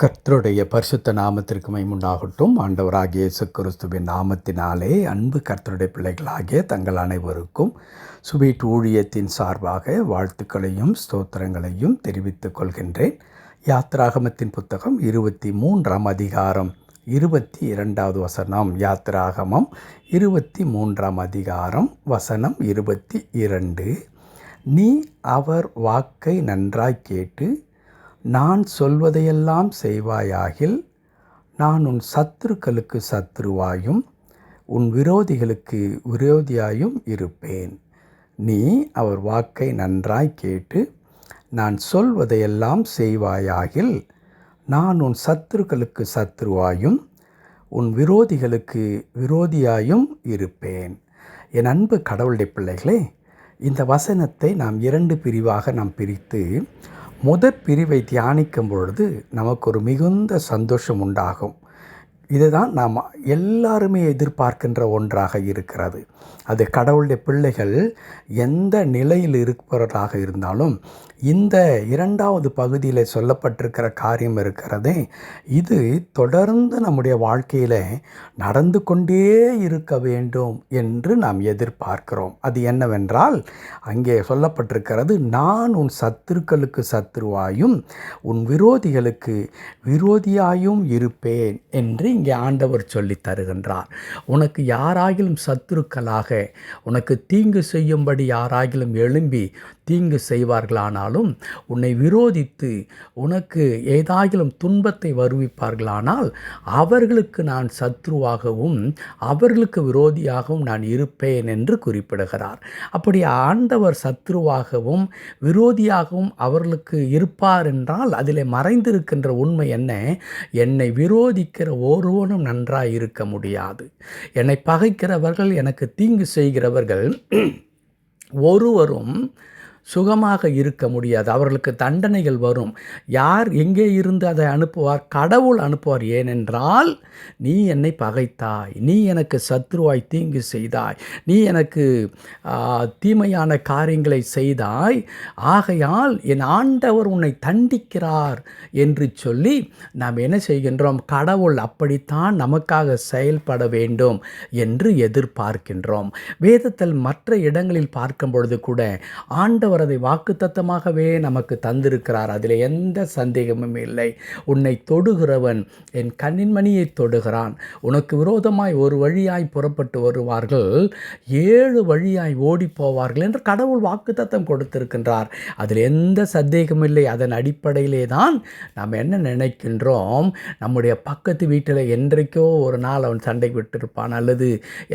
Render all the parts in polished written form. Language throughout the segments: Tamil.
கர்த்தருடைய பரிசுத்த நாமத்திற்கு மகிமையுண்டாகட்டும். ஆண்டவராகிய இயேசு கிறிஸ்துவின் நாமத்தினாலே அன்பு கர்த்தருடைய பிள்ளைகளாகிய தங்கள் அனைவருக்கும் சுபீட் ஊழியத்தின் சார்பாக வாழ்த்துக்களையும் ஸ்தோத்திரங்களையும் தெரிவித்துக் கொள்கின்றேன். யாத்திராகமத்தின் புத்தகம் 23ஆம் அதிகாரம் 22வது வசனம். யாத்திராகமம் 23ஆம் அதிகாரம் வசனம் 22. நீ அவர் வாக்கை நன்றாய் கேட்டு நான் சொல்வதையெல்லாம் செய்வாயாகில் நான் உன் சத்துருக்களுக்கு சத்துருவாயும் உன் விரோதிகளுக்கு விரோதியாயும் இருப்பேன். நீ அவர் வாக்கை நன்றாய் கேட்டு நான் சொல்வதையெல்லாம் செய்வாயாகில் நான் உன் சத்துருக்களுக்கு சத்துருவாயும் உன் விரோதிகளுக்கு விரோதியாயும் இருப்பேன். என் அன்பு கடவுளுடைய பிள்ளைகளே, இந்த வசனத்தை நாம் 2 பிரிவாக நாம் பிரித்து முதற் பிரிவை தியானிக்கும் பொழுது நமக்கு ஒரு மிகுந்த சந்தோஷம் உண்டாகும். இதுதான் நாம் எல்லாருமே எதிர்பார்க்கின்ற ஒன்றாக இருக்கிறது. அது கடவுளுடைய பிள்ளைகள் எந்த நிலையில் இருப்பவர்களாக இருந்தாலும் இந்த 2வது பகுதியில் சொல்லப்பட்டிருக்கிற காரியம் இருக்கிறதே, இது தொடர்ந்து நம்முடைய வாழ்க்கையில் நடந்து கொண்டே இருக்க வேண்டும் என்று நாம் எதிர்பார்க்கிறோம். அது என்னவென்றால், அங்கே சொல்லப்பட்டிருக்கிறது, நான் உன் சத்துருக்களுக்கு சத்துருவாயும் உன் விரோதிகளுக்கு விரோதியாயும் இருப்பேன் என்று இங்கே ஆண்டவர் சொல்லி தருகின்றார். உனக்கு யாராகிலும் சத்துருக்களாக உனக்கு தீங்கு செய்யும்படி யாராகிலும் எழும்பி தீங்கு செய்வார்களானாலும், உன்னை விரோதித்து உனக்கு ஏதாகிலும் துன்பத்தை வருவிப்பார்களானால் அவர்களுக்கு நான் சத்ருவாகவும் அவர்களுக்கு விரோதியாகவும் நான் இருப்பேன் என்று குறிப்பிடுகிறார். அப்படி ஆண்டவர் சத்ருவாகவும் விரோதியாகவும் அவர்களுக்கு இருப்பார் என்றால் அதில் மறைந்திருக்கின்ற உண்மை என்ன? என்னை விரோதிக்கிற ஒருவனும் நன்றாய் இருக்க முடியாது. என்னை பகைக்கிறவர்கள், எனக்கு தீங்கு செய்கிறவர்கள் ஒருவரும் சுகமாக இருக்க முடியாது. அவர்களுக்கு தண்டனைகள் வரும். யார் எங்கே இருந்து அதை அனுப்புவார்? கடவுள் அனுப்புவார். ஏனென்றால் நீ என்னை பகைத்தாய், நீ எனக்கு சத்ருவாய் தீங்கு செய்தாய், நீ எனக்கு தீமையான காரியங்களை செய்தாய், ஆகையால் என் ஆண்டவர் உன்னை தண்டிக்கிறார் என்று சொல்லி நாம் என்ன செய்கின்றோம்? கடவுள் அப்படித்தான் நமக்காக செயல்பட வேண்டும் என்று எதிர்பார்க்கின்றோம். வேதத்தில் மற்ற இடங்களில் பார்க்கும் பொழுது கூட ஆண்டவர் அதை வாக்குத்தத்தமாகவே நமக்கு தந்திருக்கிறார். அதில் எந்த சந்தேகமும் இல்லை. உன்னை தொடுகிறவன் என் கண்ணின் மணியை தொடுகிறான். உனக்கு விரோதமாய் ஒரு வழியாய் புறப்பட்டு வருவார்கள், 7 வழியாய் ஓடி போவார்கள் என்று கடவுள் வாக்குத்தத்தம் கொடுத்திருக்கின்றார். அதில் எந்த சந்தேகமும் இல்லை. அதன் அடிப்படையிலே தான் நாம் என்ன நினைக்கின்றோம்? நம்முடைய பக்கத்து வீட்டில் என்றைக்கோ ஒரு நாள் அவன் சண்டை விட்டிருப்பான், அல்லது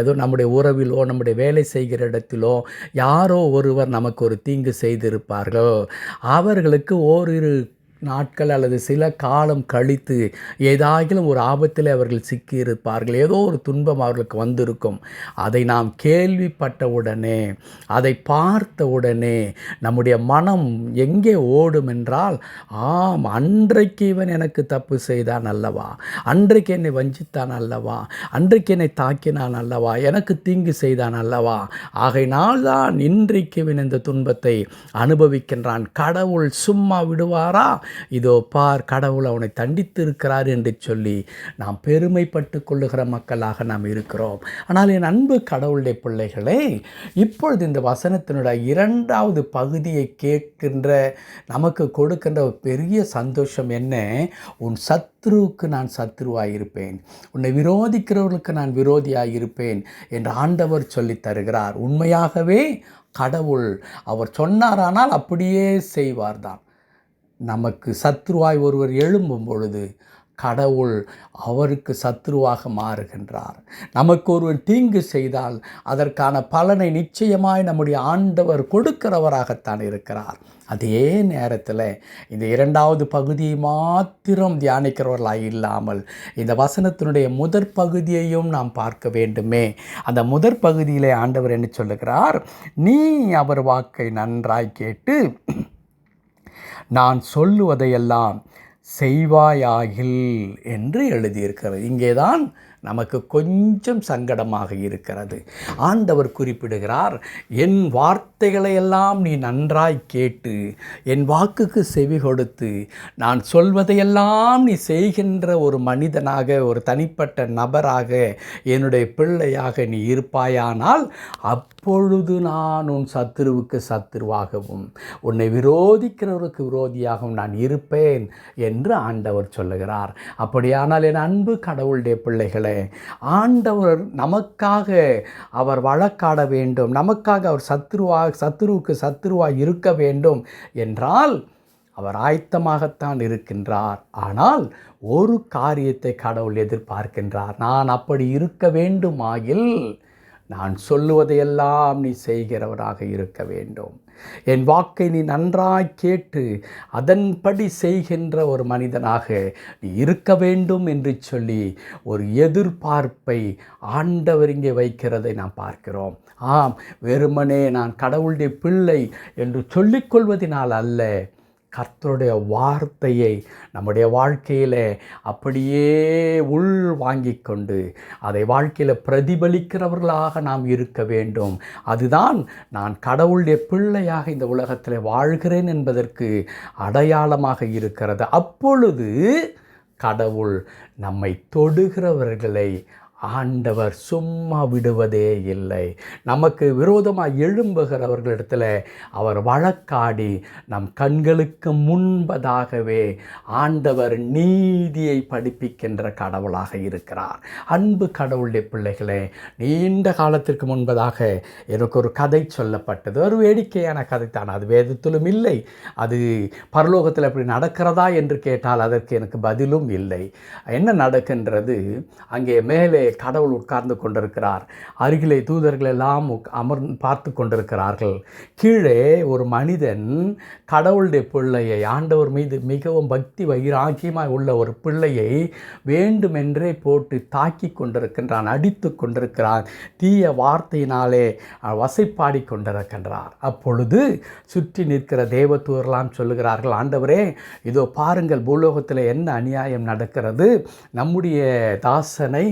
ஏதோ நம்முடைய உறவிலோ நம்முடைய வேலை செய்கிற இடத்திலோ யாரோ ஒருவர் நமக்கு ஒரு தீங்கு செய்திருப்பார்கள். அவர்களுக்கு ஓரிரு நாட்கள் அல்லது சில காலம் கழித்து ஏதாகிலும் ஒரு ஆபத்தில் அவர்கள் சிக்கியிருப்பார்கள். ஏதோ ஒரு துன்பம் அவர்களுக்கு வந்திருக்கும். அதை நாம் கேள்விப்பட்டவுடனே, அதை பார்த்தவுடனே நம்முடைய மனம் எங்கே ஓடும் என்றால், ஆம், அன்றைக்கு இவன் எனக்கு தப்பு செய்தான் அல்லவா, அன்றைக்கு என்னை வஞ்சித்தான் அல்லவா, அன்றைக்கு என்னை தாக்கினான் அல்லவா, எனக்கு தீங்கு செய்தான் அல்லவா, ஆகையினால் தான் இன்றைக்கு இவன் இந்த துன்பத்தை அனுபவிக்கின்றான். கடவுள் சும்மா விடுவாரா? இதோ பார், கடவுள் அவனை தண்டித்து இருக்கிறார் என்று சொல்லி நாம் பெருமைப்பட்டு கொள்ளுகிற மக்களாக நாம் இருக்கிறோம். ஆனால் என் அன்பு கடவுளுடைய பிள்ளைகளே, இப்பொழுது இந்த வசனத்தினுடைய 2வது பகுதியை கேட்கின்ற நமக்கு கொடுக்கின்ற ஒரு பெரிய சந்தோஷம் என்ன? உன் சத்ருவுக்கு நான் சத்ருவாயிருப்பேன், உன்னை விரோதிக்கிறவர்களுக்கு நான் விரோதியாயிருப்பேன் என்று ஆண்டவர் சொல்லி தருகிறார். உண்மையாகவே கடவுள் அவர் சொன்னாரானால் அப்படியே செய்வார்தான். நமக்கு சத்ருவாய் ஒருவர் எழும்பும் பொழுது கடவுள் அவருக்கு சத்ருவாக மாறுகின்றார். நமக்கு ஒருவர் தீங்கு செய்தால் அதற்கான பலனை நிச்சயமாய் நம்முடைய ஆண்டவர் கொடுக்கிறவராகத்தான் இருக்கிறார். அதே நேரத்தில் இந்த 2வது பகுதியை மாத்திரம் தியானிக்கிறவர்களாக இல்லாமல் இந்த வசனத்தினுடைய முதற் பகுதியையும் நாம் பார்க்க வேண்டுமே. அந்த முதற் பகுதியிலே ஆண்டவர் என்ன சொல்லுகிறார்? நீ அவர் வாக்கை நன்றாய் கேட்டு நான் சொல்லுவதையெல்லாம் செய்வாயாகில் என்று எழுதியிருக்கிறது. இங்கே தான் நமக்கு கொஞ்சம் சங்கடமாக இருக்கிறது. ஆண்டவர் குறிப்பிடுகிறார், என் வார்த்தைகளை எல்லாம் நீ நன்றாய் கேட்டு என் வாக்குக்கு செவி கொடுத்து நான் சொல்வதையெல்லாம் நீ செய்கின்ற ஒரு மனிதனாக, ஒரு தனிப்பட்ட நபராக, என்னுடைய பிள்ளையாக நீ இருப்பாயானால் அப்பொழுது நான் உன் சத்துருவுக்கு சத்துருவாகவும் உன்னை விரோதிக்கிறவருக்கு விரோதியாகவும் நான் இருப்பேன் என்று ஆண்டவர் சொல்லுகிறார். அப்படியானால் என் அன்பு கடவுளுடைய பிள்ளைகளே, ஆண்டவர் நமக்காக அவர் வழக்காட வேண்டும், நமக்காக அவர் சத்துருவுக்கு சத்துருவாய் இருக்க வேண்டும் என்றால் அவர் ஆயத்தமாகத்தான் இருக்கின்றார். ஆனால் ஒரு காரியத்தை கடவுள் எதிர்பார்க்கின்றார். நான் அப்படி இருக்க வேண்டுமாயில் நான் சொல்லுவதையெல்லாம் நீ செய்கிறவராக இருக்க வேண்டும். என் வாக்கை நீ நன்றாய் கேட்டு அதன்படி செய்கின்ற ஒரு மனிதனாக நீ இருக்க வேண்டும் என்று சொல்லி ஒரு எதிர்பார்ப்பை ஆண்டவர் இங்கே வைக்கிறதை நாம் பார்க்கிறோம். ஆம், வெறுமனே நான் கடவுளுடைய பிள்ளை என்று சொல்லிக்கொள்வதனால் அல்ல, கர்த்தருடைய வார்த்தையை நம்முடைய வாழ்க்கையில் அப்படியே உள் வாங்கி கொண்டு அதை வாழ்க்கையில் பிரதிபலிக்கிறவர்களாக நாம் இருக்க வேண்டும். அதுதான் நான் கடவுளுடைய பிள்ளையாக இந்த உலகத்தில் வாழ்கிறேன் என்பதற்கு அடையாளமாக இருக்கிறது. அப்பொழுது கடவுள் நம்மை தொடுகிறவர்களை ஆண்டவர் சும்மா விடுவதே இல்லை. நமக்கு விரோதமாக எழும்புகிறவர்களிடத்தில் அவர் வழக்காடி நம் கண்களுக்கு முன்பதாகவே ஆண்டவர் நீதியை படிப்பிக்கின்ற கடவுளாக இருக்கிறார். அன்பு கடவுளுடைய பிள்ளைகளே, நீண்ட காலத்திற்கு முன்பதாக எனக்கு ஒரு கதை சொல்லப்பட்டது. ஒரு வேடிக்கையான கதை தான், அது வேதத்திலும் இல்லை, அது பரலோகத்தில் அப்படி நடக்கிறதா என்று கேட்டால் அதற்கு எனக்கு பதிலும் இல்லை. என்ன நடக்கின்றது, அங்கே மேலே கடவுள் உட்கார்ந்து கொண்டிருக்கிறார், அருகிலே தூதர்கள் எல்லாம் பார்த்து கொண்டிருக்கிறார்கள். கீழே ஒரு மனிதன் கடவுளுடைய பிள்ளையை, ஆண்டவர் மீது மிகவும் பக்தி வைராக்கியமாக உள்ள ஒரு பிள்ளையை வேண்டுமென்றே போட்டு தாக்கி கொண்டிருக்கின்றான், அடித்து கொண்டிருக்கிறான், தீய வார்த்தையினாலே வசைப்பாடி கொண்டிருக்கின்றார். அப்பொழுது சுற்றி நிற்கிற தேவதூதரெல்லாம் சொல்லுகிறார்கள், ஆண்டவரே இதோ பாருங்கள், பூலோகத்தில் என்ன அநியாயம் நடக்கிறது, நம்முடைய தாசனை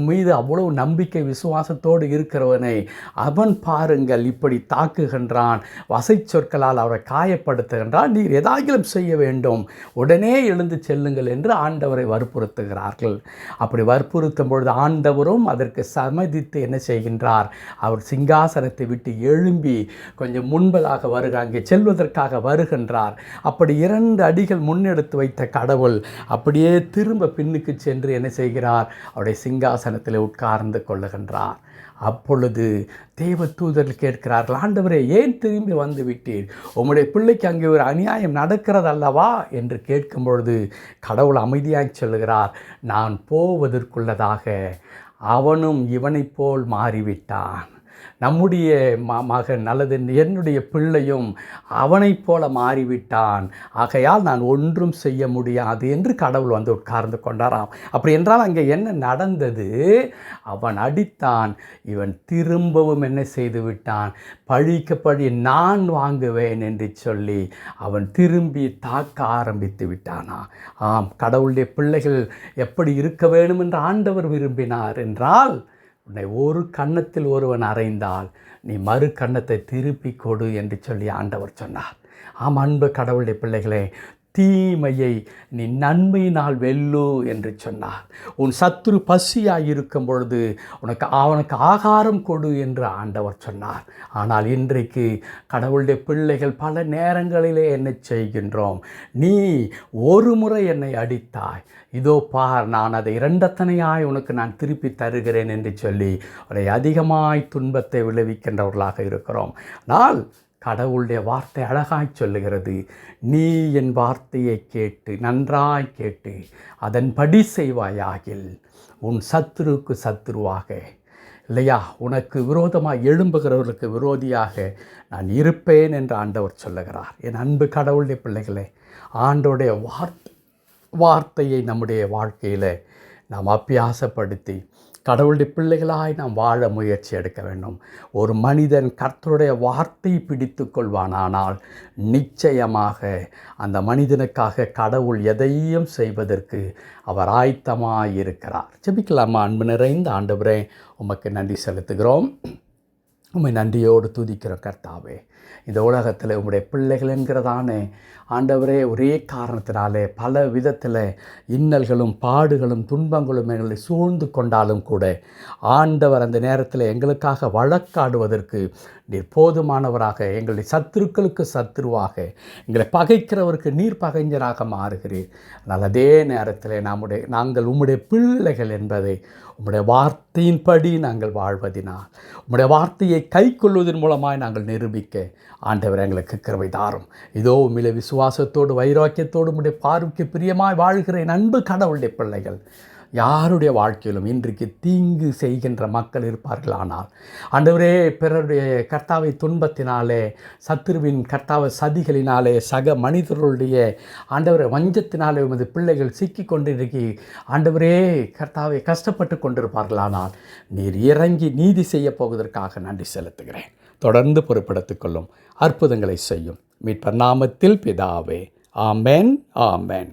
மீது அவ்வளவு நம்பிக்கை விசுவாசத்தோடு இருக்கிறவனை அவன் பாருங்கள் இப்படி தாக்குகின்றான், வசை சொற்களால் அவரை காயப்படுத்துகின்றான், நீர் ஏதாகிலும் செய்ய வேண்டும், உடனே எழுந்து செல்லுங்கள் என்று ஆண்டவரை வற்புறுத்துகிறார்கள். அப்படி வற்புறுத்தும் பொழுது ஆண்டவரும் அதற்கு சம்மதித்து என்ன செய்கின்றார், அவர் சிங்காசனத்தை விட்டு எழும்பி கொஞ்சம் முன்பதாக அங்கே செல்வதற்காக வருகின்றார். அப்படி 2 அடிகள் முன்னெடுத்து வைத்த கடவுள் அப்படியே திரும்ப பின்னுக்கு சென்று என்ன செய்கிறார், அவருடைய சிங்காசனத்தில் உட்கார்ந்து கொள்ளுகின்றார். அப்பொழுது தேவ தூதர்கள் கேட்கிறார்கள், ஆண்டவரே ஏன் திரும்பி வந்து விட்டீர், உம்முடைய பிள்ளைக்கு அங்கே ஒரு அநியாயம் நடக்கிறது அல்லவா என்று கேட்கும் பொழுது கடவுள் அமைதியாக சொல்லுகிறார், நான் போவதற்குள்ளதாக அவனும் இவனைப் போல் மாறிவிட்டான், நம்முடைய மகன் அல்லது என்னுடைய பிள்ளையும் அவனைப் போல மாறிவிட்டான், ஆகையால் நான் ஒன்றும் செய்ய முடியாது என்று கடவுள் வந்து உட்கார்ந்து கொண்டாராம். அப்படி என்றால் அங்கே என்ன நடந்தது, அவன் அடித்தான், இவன் திரும்பவும் என்ன செய்து விட்டான், பழிக்கு பழி நான் வாங்குவேன் என்று சொல்லி அவன் திரும்பி தாக்க ஆரம்பித்து விட்டானா. ஆம், கடவுளுடைய பிள்ளைகள் எப்படி இருக்க வேண்டும் என்று ஆண்டவர் விரும்பினார் என்றால், உன்னை ஒரு கன்னத்தில் ஒருவன் அறைந்தால் நீ மறு கன்னத்தை திருப்பி கொடு என்று சொல்லி ஆண்டவர் சொன்னார். ஆம், அன்பு கடவுளுடைய பிள்ளைகளே, தீமையை நீ நன்மையினால் வெல்லு என்று சொன்னார். உன் சத்துரு பசியாய் இருக்கும் பொழுது அவனுக்கு ஆகாரம் கொடு என்று ஆண்டவர் சொன்னார். ஆனால் இன்றைக்கு கடவுளுடைய பிள்ளைகள் பல நேரங்களிலே என்ன செய்கின்றோம், நீ ஒரு முறை என்னை அடித்தாய், இதோ பார் நான் அதை 2 உனக்கு நான் திருப்பி தருகிறேன் என்று சொல்லி அதை அதிகமாய் துன்பத்தை விளைவிக்கின்றவர்களாக இருக்கிறோம். ஆனால் கடவுளுடைய வார்த்தை அழகாய் சொல்லுகிறது, நீ என் வார்த்தையை கேட்டு நன்றாய் கேட்டு அதன்படி செய்வாயாகில் உன் சத்துருவுக்கு சத்துருவாக, இல்லையா, உனக்கு விரோதமாக எழும்புகிறவர்களுக்கு விரோதியாக நான் இருப்பேன் என்று ஆண்டவர் சொல்லுகிறார். என் அன்பு கடவுளுடைய பிள்ளைகளே, ஆண்டவருடைய வார்த்தையை நம்முடைய வாழ்க்கையில் நாம் அபியாசப்படுத்தி கடவுளுடைய பிள்ளைகளாய் நாம் வாழ முயற்சி எடுக்க வேண்டும். ஒரு மனிதன் கர்த்தருடைய வார்த்தை பிடித்து கொள்வானானால் நிச்சயமாக அந்த மனிதனுக்காக கடவுள் எதையும் செய்வதற்கு அவர் ஆயத்தமாயிருக்கிறார். ஜெபிக்கலாமா? அன்பு நிறைந்த ஆண்டவரே, உமக்கு நன்றி செலுத்துகிறோம். உம்மை நன்றியோடு துதிக்கிறோம் கர்த்தாவே. இந்த உலகத்தில் உம்முடைய பிள்ளைகள் என்கிறதானே ஆண்டவரே, ஒரே காரணத்தினாலே பல விதத்தில் இன்னல்களும் பாடுகளும் துன்பங்களும் எங்களை சூழ்ந்து கொண்டாலும் கூட ஆண்டவர் அந்த நேரத்தில் எங்களுக்காக வழக்காடுவதற்கு நீர் போதுமானவராக, எங்களுடைய சத்துருக்களுக்கு சத்துருவாக, எங்களை பகைக்கிறவருக்கு நீர் பகைஞராக மாறுகிறீர். ஆனால் அதே நேரத்தில் நாங்கள் உம்முடைய பிள்ளைகள் என்பதை உம்முடைய வார்த்தையின்படி நாங்கள் வாழ்வதினால், உம்முடைய வார்த்தையை கை கொள்வதன் மூலமாய் நாங்கள் நிரூபிக்க ஆண்டவர் எங்களுக்கு கிருபை தாரும். இதோ உம்மிலே விசுவாசத்தோடு வைராக்கியத்தோடு உம்முடைய பார்வைக்கு பிரியமாய் வாழ்கிற அன்பு கடவுளுடைய பிள்ளைகள் யாருடைய வாழ்க்கையிலும் இன்றைக்கு தீங்கு செய்கின்ற மக்கள் இருப்பார்களானால் ஆண்டவரே, பிறருடைய கர்த்தாவை துன்பத்தினாலே, சத்துருவின் கர்த்தாவை சதிகளினாலே, சக மனிதர்களுடைய ஆண்டவரை வஞ்சத்தினாலே உமது பிள்ளைகள் சிக்கி கொண்டிருக்கி ஆண்டவரே கர்த்தாவை கஷ்டப்பட்டு கொண்டிருப்பார்களானால் நீர் இறங்கி நீதி செய்ய போவதற்காக நன்றி செலுத்துகிறேன். தொடர்ந்து பொறுப்பெடுத்துக் கொள்ளும், அற்புதங்களை செய்யும் மீட்பர் நாமத்தில் பிதாவே. ஆமென், ஆமென்.